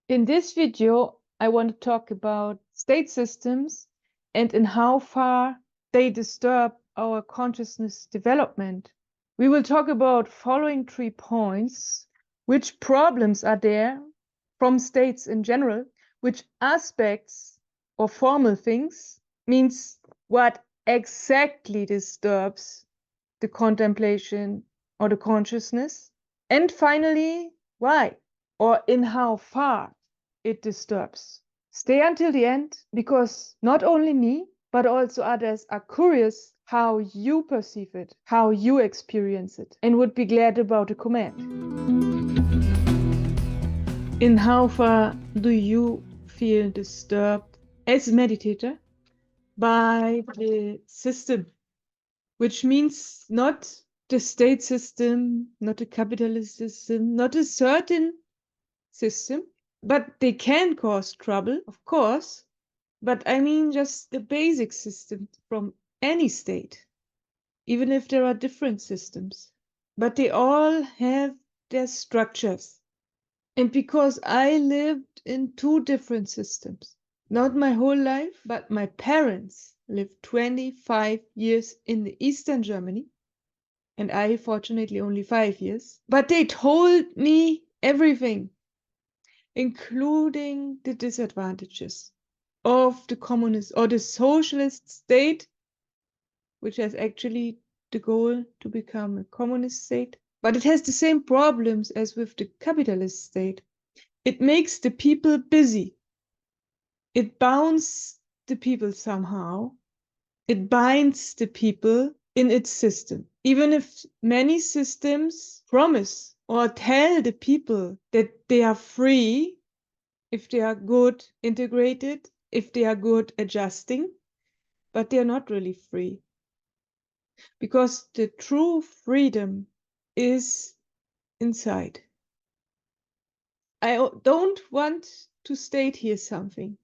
In this video, I want to talk about state systems and in how far they disturb our consciousness development. We will talk about following 3 points: which problems are there from states in general, which aspects or formal things means what exactly disturbs the contemplation or the consciousness, and finally, why or in how far it disturbs. Stay until the end, because not only me, but also others are curious how you perceive it, how you experience it, and would be glad about a comment. In how far do you feel disturbed as a meditator by the system? Which means not the state system, not a capitalist system, not a certain system, but they can cause trouble, of course. But I mean just the basic system from any state, even if there are different systems. But they all have their structures. And because I lived in 2 different systems, not my whole life, but my parents lived 25 years in the Eastern Germany, and I fortunately only 5 years. But they told me everything, including the disadvantages of the communist or the socialist state, which has actually the goal to become a communist state. But it has the same problems as with the capitalist state. It makes the people busy. It bounds the people somehow. It binds the people in its system. Even if many systems promise or tell the people that they are free, if they are good integrated, if they are good adjusting, but they are not really free. Because the true freedom is inside. I don't want to state here something.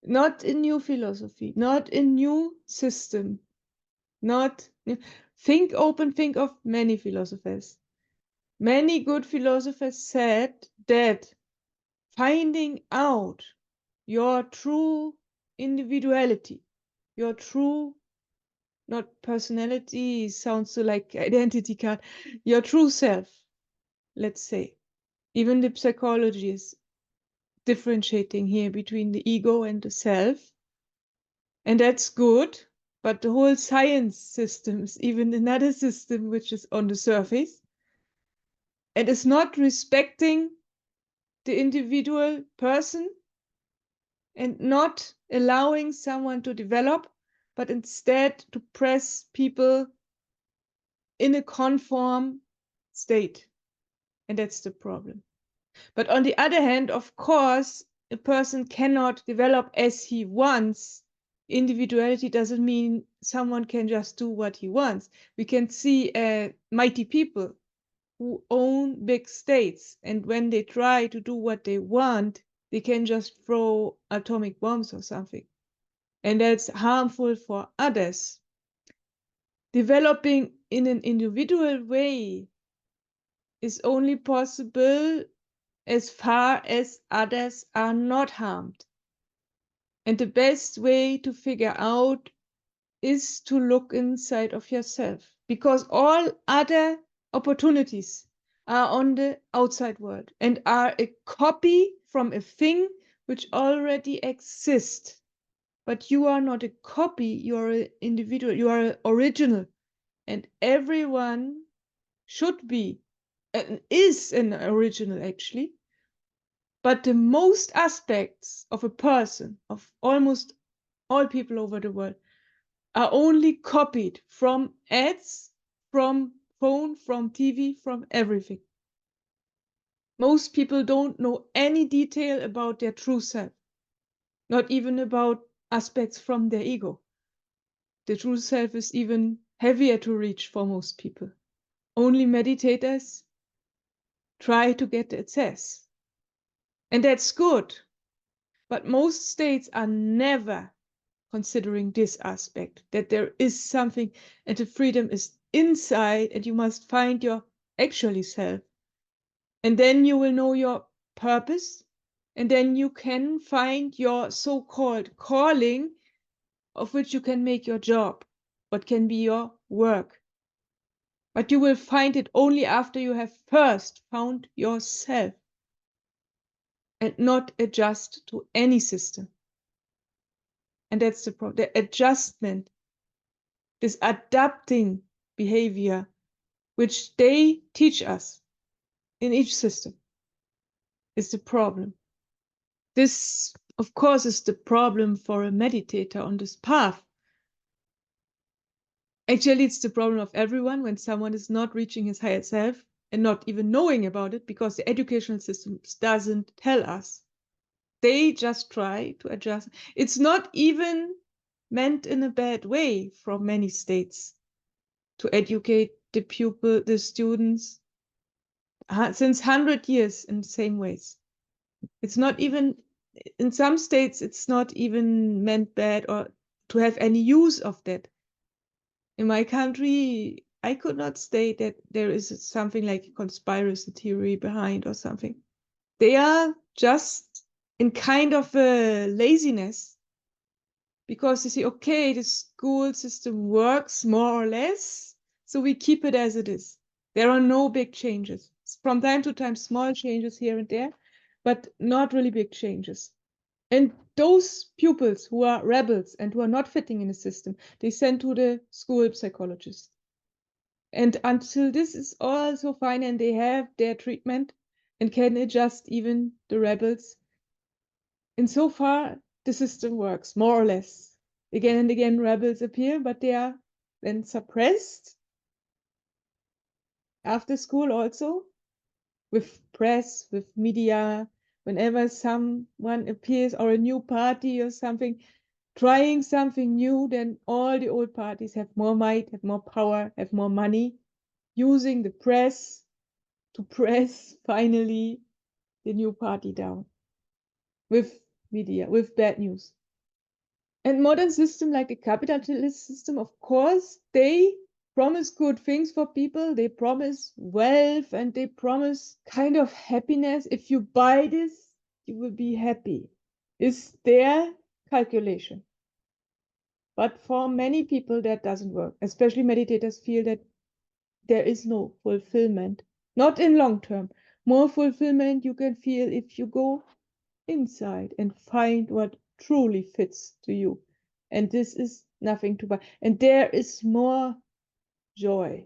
Not a new philosophy, not a new system, not think open, think of many philosophers. Many good philosophers said that finding out your true individuality, your true, not personality, sounds so like identity card, your true self, let's say. Even the psychology is differentiating here between the ego and the self. And that's good, but the whole science system is even another system which is on the surface and is not respecting the individual person and not allowing someone to develop, but instead to press people in a conform state. And that's the problem. But on the other hand, of course, a person cannot develop as he wants. Individuality doesn't mean someone can just do what he wants. We can see mighty people who own big states, and when they try to do what they want, they can just throw atomic bombs or something. And that's harmful for others. Developing in an individual way is only possible as far as others are not harmed. And the best way to figure out is to look inside of yourself, because all other opportunities are on the outside world and are a copy from a thing which already exists. But you are not a copy, you are an individual, you are an original. And everyone should be and is an original actually. But the most aspects of a person, of almost all people over the world, are only copied from ads, from phone, from TV, from everything. Most people don't know any detail about their true self, not even about aspects from their ego. The true self is even heavier to reach for most people. Only meditators try to get access. And that's good. But most states are never considering this aspect, that there is something and the freedom is inside and you must find your actually self. And then you will know your purpose And then you can find your so-called calling, of which you can make your job, what can be your work. But you will find it only after you have first found yourself and not adjust to any system. And that's the problem. The adjustment, this adapting behavior, which they teach us in each system, is the problem. This, of course, is the problem for a meditator on this path. Actually, it's the problem of everyone when someone is not reaching his higher self and not even knowing about it, because the educational system doesn't tell us. They just try to adjust. It's not even meant in a bad way from many states to educate the pupil, the students, since 100 years in the same ways. It's not even, in some states, it's not even meant bad or to have any use of that. In my country, I could not state that there is something like a conspiracy theory behind or something. They are just in kind of a laziness, because you see, okay, the school system works more or less, so we keep it as it is. There are no big changes. From time to time, small changes here and there, but not really big changes. And those pupils who are rebels and who are not fitting in the system, they send to the school psychologist. And until this is also fine and they have their treatment and can adjust even the rebels, and so far the system works more or less. Again and again rebels appear, but they are then suppressed after school also, with press, with media. Whenever someone appears or a new party or something, trying something new, then all the old parties have more might, have more power, have more money, using the press to press finally the new party down with media, with bad news. And modern system like the capitalist system, of course, they promise good things for people. They promise wealth and they promise kind of happiness. If you buy this, you will be happy. Is their calculation. But for many people, that doesn't work. Especially meditators feel that there is no fulfillment, not in long term. More fulfillment you can feel if you go inside and find what truly fits to you. And this is nothing to buy. And there is more joy.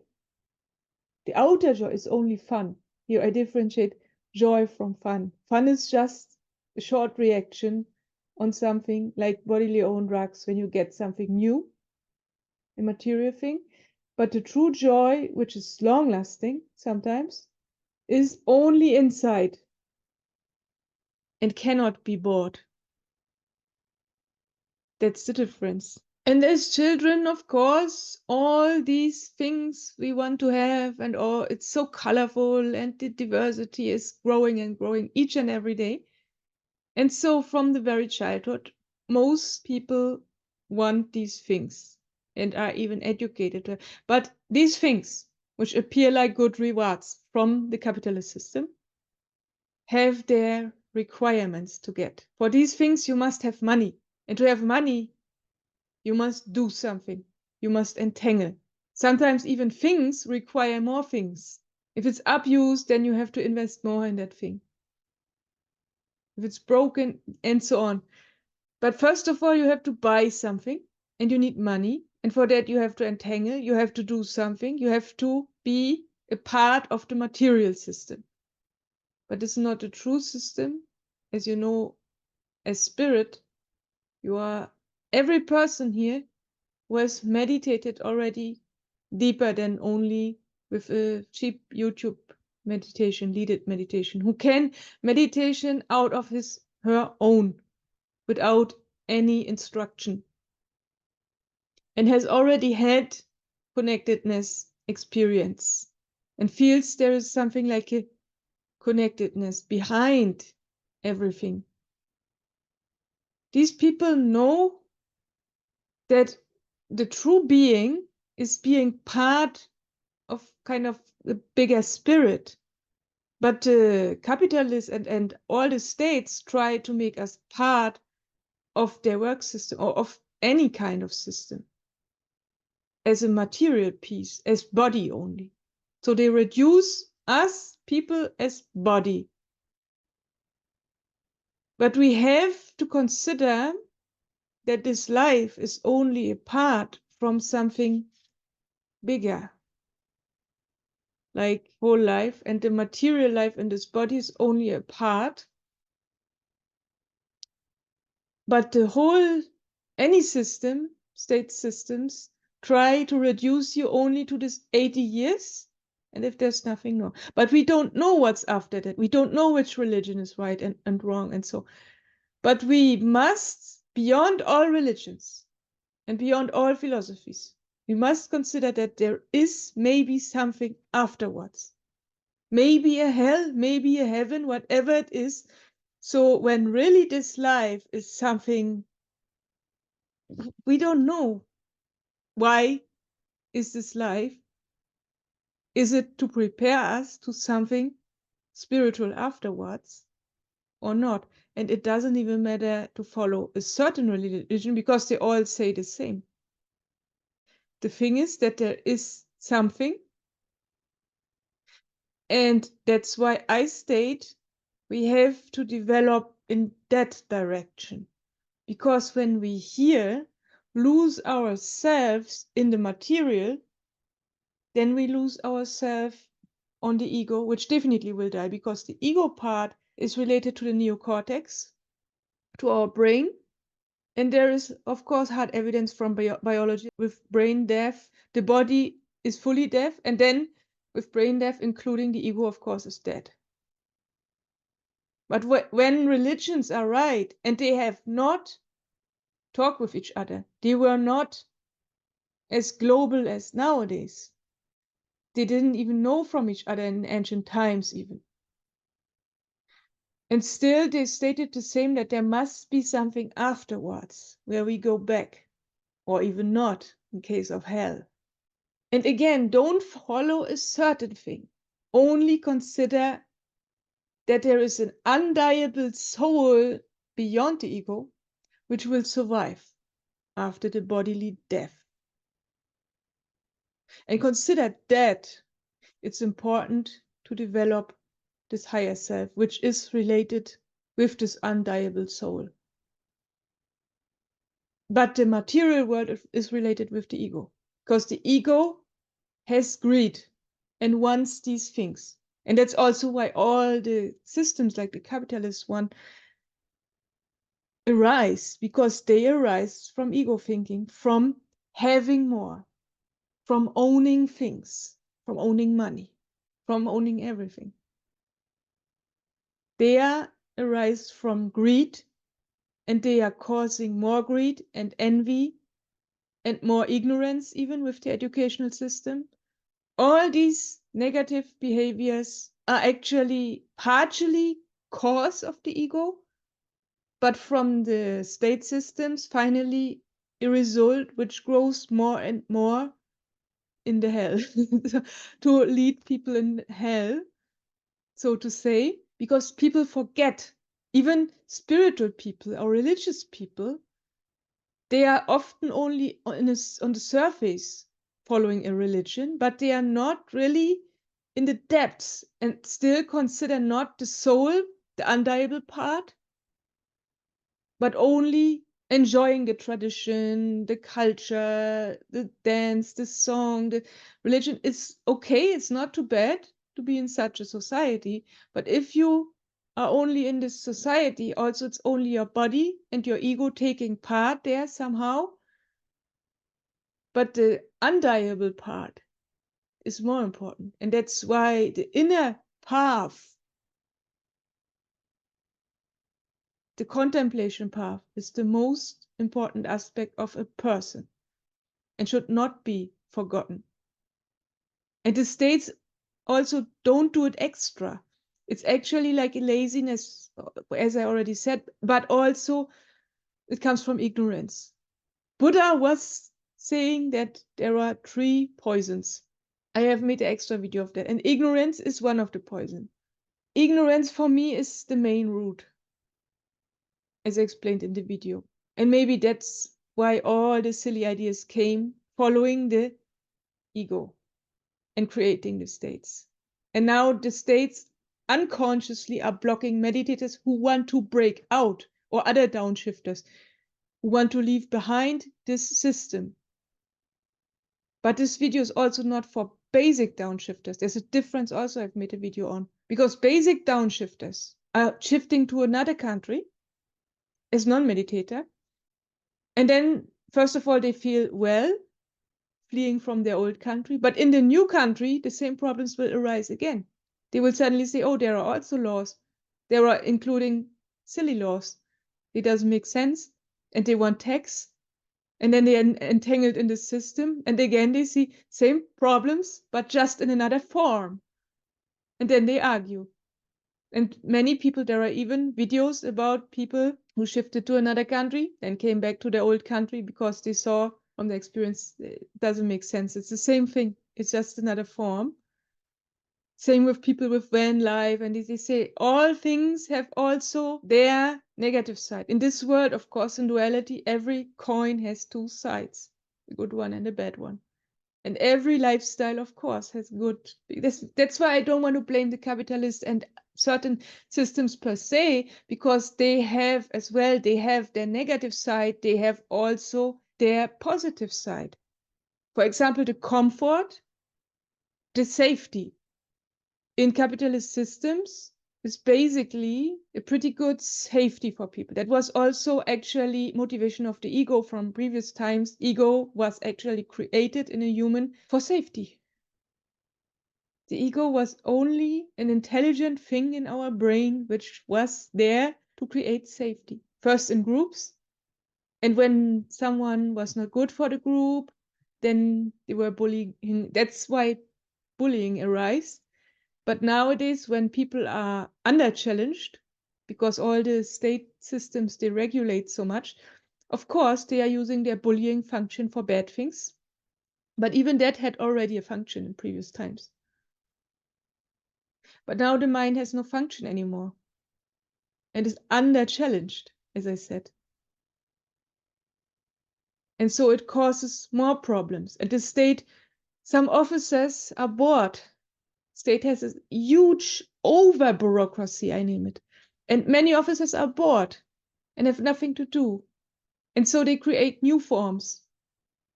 The outer joy is only fun. Here I differentiate joy from fun. Fun is just a short reaction on something like bodily own drugs when you get something new, a material thing. But the true joy, which is long lasting sometimes, is only inside and cannot be bought. That's the difference. And as children, of course, all these things we want to have, and all, it's so colorful, and the diversity is growing and growing each and every day. And so from the very childhood, most people want these things and are even educated. But these things, which appear like good rewards from the capitalist system, have their requirements to get. For these things, you must have money. And to have money, you must do something. You must entangle. Sometimes even things require more things. If it's abused, then you have to invest more in that thing. If it's broken, and so on. But first of all, you have to buy something and you need money. And for that, you have to entangle, you have to do something, you have to be a part of the material system. But it's not a true system. As you know, as spirit, you are every person here who has meditated already deeper than only with a cheap YouTube meditation, leaded meditation, who can meditation out of her own without any instruction, and has already had connectedness experience and feels there is something like a connectedness behind everything. These people know that the true being is being part of kind of the bigger spirit. But capitalists and all the states try to make us part of their work system or of any kind of system as a material piece, as body only. So they reduce us people as body. But we have to consider that this life is only a part from something bigger, like whole life, and the material life in this body is only a part. But the whole, any system, state systems, try to reduce you only to this 80 years, and if there's nothing more. But we don't know what's after that. We don't know which religion is right and wrong and so. But we must, beyond all religions and beyond all philosophies, we must consider that there is maybe something afterwards. Maybe a hell, maybe a heaven, whatever it is. So when really this life is something we don't know, why is this life? Is it to prepare us to something spiritual afterwards or not? And it doesn't even matter to follow a certain religion because they all say the same. The thing is that there is something, and that's why I state we have to develop in that direction. Because when we here lose ourselves in the material, then we lose ourselves on the ego, which definitely will die, because the ego part is related to the neocortex, to our brain. And there is, of course, hard evidence from biology with brain death. The body is fully deaf, and then with brain death, including the ego, of course, is dead. But when religions are right, and they have not talked with each other, they were not as global as nowadays. They didn't even know from each other in ancient times even. And still they stated the same, that there must be something afterwards where we go back, or even not in case of hell. And again, don't follow a certain thing. Only consider that there is an undeniable soul beyond the ego, which will survive after the bodily death. And consider that it's important to develop this higher self, which is related with this undeniable soul. But the material world is related with the ego, because the ego has greed and wants these things. And that's also why all the systems like the capitalist one arise, because they arise from ego thinking, from having more, from owning things, from owning money, from owning everything. They arise from greed, and they are causing more greed and envy and more ignorance, even with the educational system. All these negative behaviors are actually partially cause of the ego, but from the state systems, finally a result which grows more and more in the hell, to lead people in hell, so to say, because people forget, even spiritual people or religious people, they are often only on the surface following a religion, but they are not really in the depths, and still consider not the soul, the undeniable part, but only enjoying the tradition, the culture, the dance, the song. The religion is okay, it's not too bad to be in such a society, but if you are only in this society, also it's only your body and your ego taking part there somehow. But the undeniable part is more important. And that's why the inner path, the contemplation path, is the most important aspect of a person and should not be forgotten. And the states also don't do it extra. It's actually like a laziness, as I already said, but also it comes from ignorance. Buddha was saying that there are 3 poisons. I have made an extra video of that. And ignorance is one of the poison. ignorance for me is the main root, as I explained in the video. And maybe that's why all the silly ideas came, following the ego and creating the states. And now the states unconsciously are blocking meditators who want to break out, or other downshifters who want to leave behind this system. But this video is also not for basic downshifters. There's a difference also I've made a video on, because basic downshifters are shifting to another country as non-meditator. And then, first of all, they feel well, fleeing from their old country. But in the new country, the same problems will arise again. They will suddenly say, oh, there are also laws. There are including silly laws. It doesn't make sense. And they want tax. And then they are entangled in the system. And again, they see same problems, but just in another form. And then they argue. And many people, there are even videos about people who shifted to another country, then came back to their old country because they saw from the experience it doesn't make sense. It's the same thing. It's just another form. Same with people with van life. And they say all things have also their negative side. In this world, of course, in duality, every coin has two sides, a good one and a bad one. And every lifestyle, of course, has good. That's why I don't want to blame the capitalist and certain systems per se, because they have as well, they have their negative side, they have also their positive side. For example, the comfort, the safety in capitalist systems is basically a pretty good safety for people. That was also actually motivation of the ego from previous times. Ego was actually created in a human for safety. The ego was only an intelligent thing in our brain, which was there to create safety. First in groups, and when someone was not good for the group, then they were bullying. That's why bullying arises. But nowadays, when people are under-challenged, because all the state systems, they regulate so much, of course, they are using their bullying function for bad things. But even that had already a function in previous times. But now the mind has no function anymore and is under-challenged, as I said. And so it causes more problems. And the state, some officers are bored. State has a huge over-bureaucracy, I name it. And many officers are bored and have nothing to do. And so they create new forms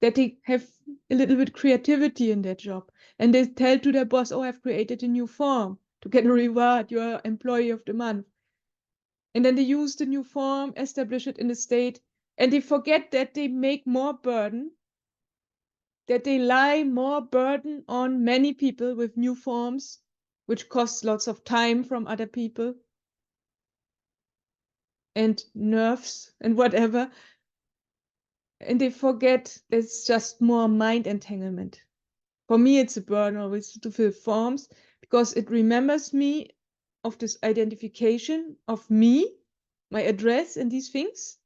that they have a little bit creativity in their job. And they tell to their boss, oh, I've created a new form to get a reward, you're employee of the month. And then they use the new form, establish it in the state, and they forget that they make more burden, that they lie more burden on many people with new forms, which costs lots of time from other people and nerves and whatever. And they forget it's just more mind entanglement. For me, it's a burden always to fill forms, because it remembers me of this identification of me, my address and these things.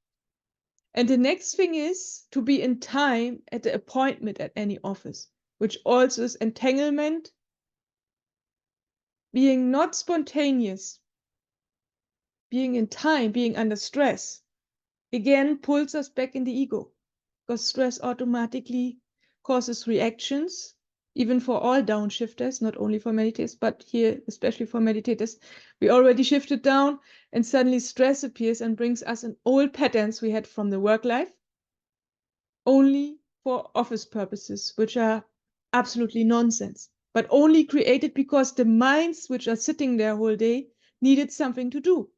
And the next thing is to be in time at the appointment at any office, which also is entanglement, being not spontaneous, being in time, being under stress, again pulls us back in the ego, because stress automatically causes reactions, even for all downshifters, not only for meditators, but here, especially for meditators. We already shifted down, and suddenly stress appears and brings us in old patterns we had from the work life, only for office purposes, which are absolutely nonsense, but only created because the minds which are sitting there whole day needed something to do.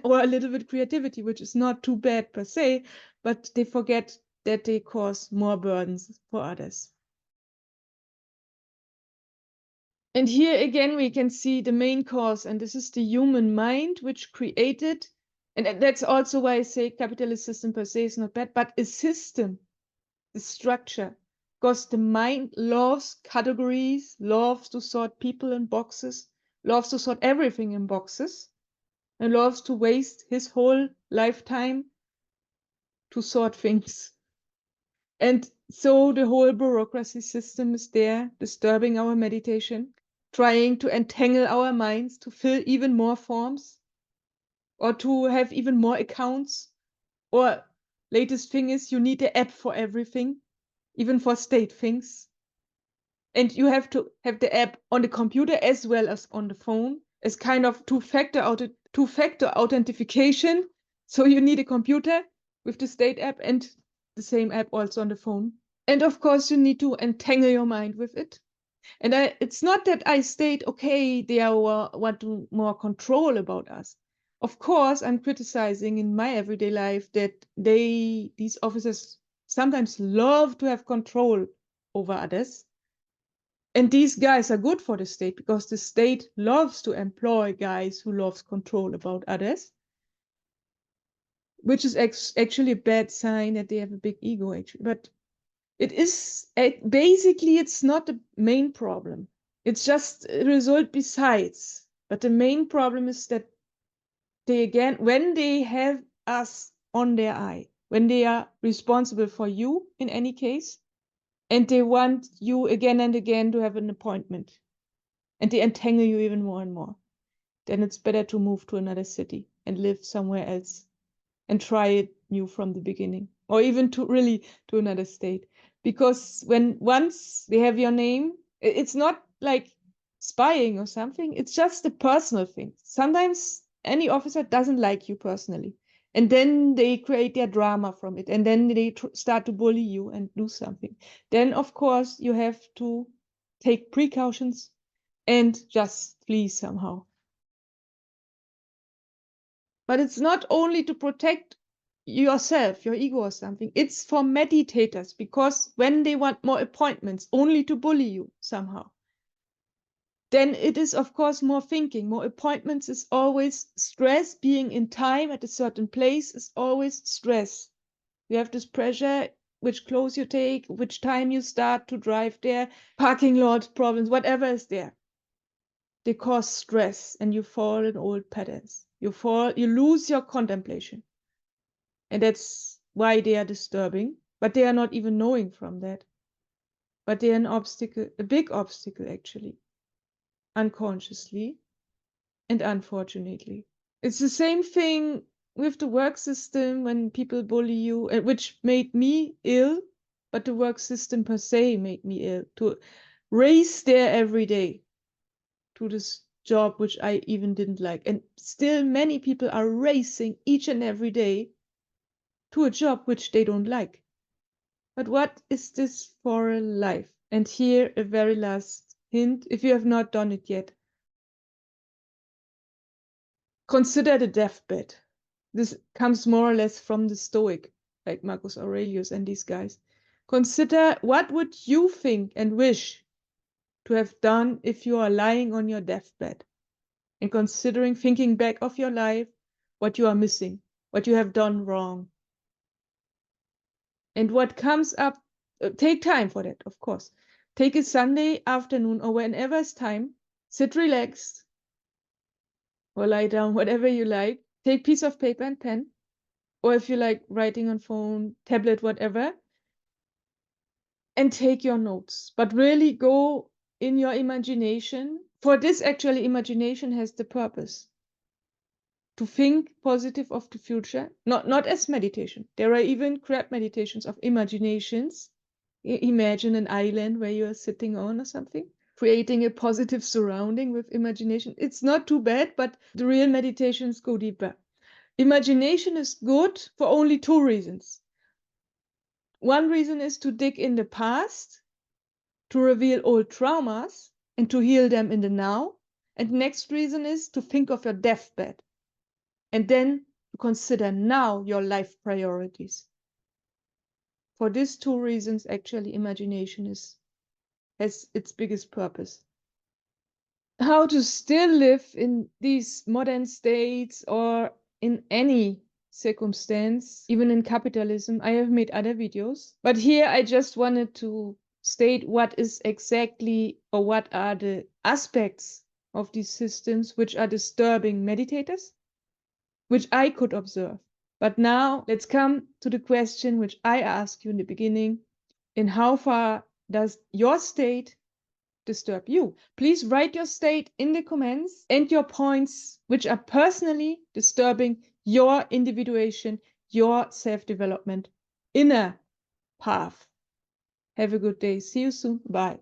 Or a little bit creativity, which is not too bad per se, but they forget that they cause more burdens for others. And here again, we can see the main cause, and this is the human mind, which created, and that's also why I say capitalist system per se is not bad, but a system, the structure, because the mind loves categories, loves to sort people in boxes, loves to sort everything in boxes, and loves to waste his whole lifetime to sort things. And so the whole bureaucracy system is there, disturbing our meditation. trying to entangle our minds to fill even more forms or to have even more accounts. Or latest thing is you need an app for everything, even for state things. And you have to have the app on the computer as well as on the phone as kind of two-factor authentication. So you need a computer with the state app and the same app also on the phone. And of course, you need to entangle your mind with it. And it's not that I state, okay, they want more control about us. Of course, I'm criticizing in my everyday life that these officers sometimes love to have control over others. And these guys are good for the state because the state loves to employ guys who loves control about others, which is actually a bad sign that they have a big ego, actually. But basically, it's not the main problem. It's just a result besides. But the main problem is that when they have us on their eye, when they are responsible for you in any case, and they want you again and again to have an appointment, and they entangle you even more and more, then it's better to move to another city and live somewhere else and try it new from the beginning, or even to another state. Because once they have your name, it's not like spying or something, it's just a personal thing. Sometimes any officer doesn't like you personally, and then they create their drama from it, and then they start to bully you and do something. Then of course you have to take precautions and just flee somehow. But it's not only to protect yourself, your ego or something. It's for meditators, because when they want more appointments only to bully you somehow, then it is, of course, more thinking. More appointments is always stress. Being in time at a certain place is always stress. You have this pressure, which clothes you take, which time you start to drive there, parking lot problems, whatever is there. They cause stress and you fall in old patterns. You lose your contemplation. And that's why they are disturbing, but they are not even knowing from that. But they are an obstacle, a big obstacle actually, unconsciously and unfortunately. It's the same thing with the work system when people bully you, which made me ill, but the work system per se made me ill, to race there every day to this job which I even didn't like. And still many people are racing each and every day to a job which they don't like. But what is this for a life? And here a very last hint, if you have not done it yet. Consider the deathbed. This comes more or less from the Stoic, like Marcus Aurelius and these guys. Consider what would you think and wish to have done if you are lying on your deathbed, and thinking back of your life, what you are missing, what you have done wrong. And what comes up, take time for that, of course. Take a Sunday afternoon or whenever it's time, sit relaxed or lie down, whatever you like. Take piece of paper and pen, or if you like writing on phone, tablet, whatever, and take your notes. But really go in your imagination. For this, actually, imagination has the purpose to think positive of the future, not as meditation. There are even crap meditations of imaginations. Imagine an island where you are sitting on or something, creating a positive surrounding with imagination. It's not too bad, but the real meditations go deeper. Imagination is good for only two reasons. One reason is to dig in the past, to reveal old traumas and to heal them in the now. And next reason is to think of your deathbed and then to consider now your life priorities. For these two reasons, actually, imagination has its biggest purpose. How to still live in these modern states or in any circumstance, even in capitalism, I have made other videos. But here I just wanted to state what is exactly, or what are the aspects of these systems which are disturbing meditators, which I could observe. But now let's come to the question which I asked you in the beginning: in how far does your state disturb you. Please write your state in the comments and your points which are personally disturbing your individuation, your self-development inner path. Have a good day. See you soon. Bye.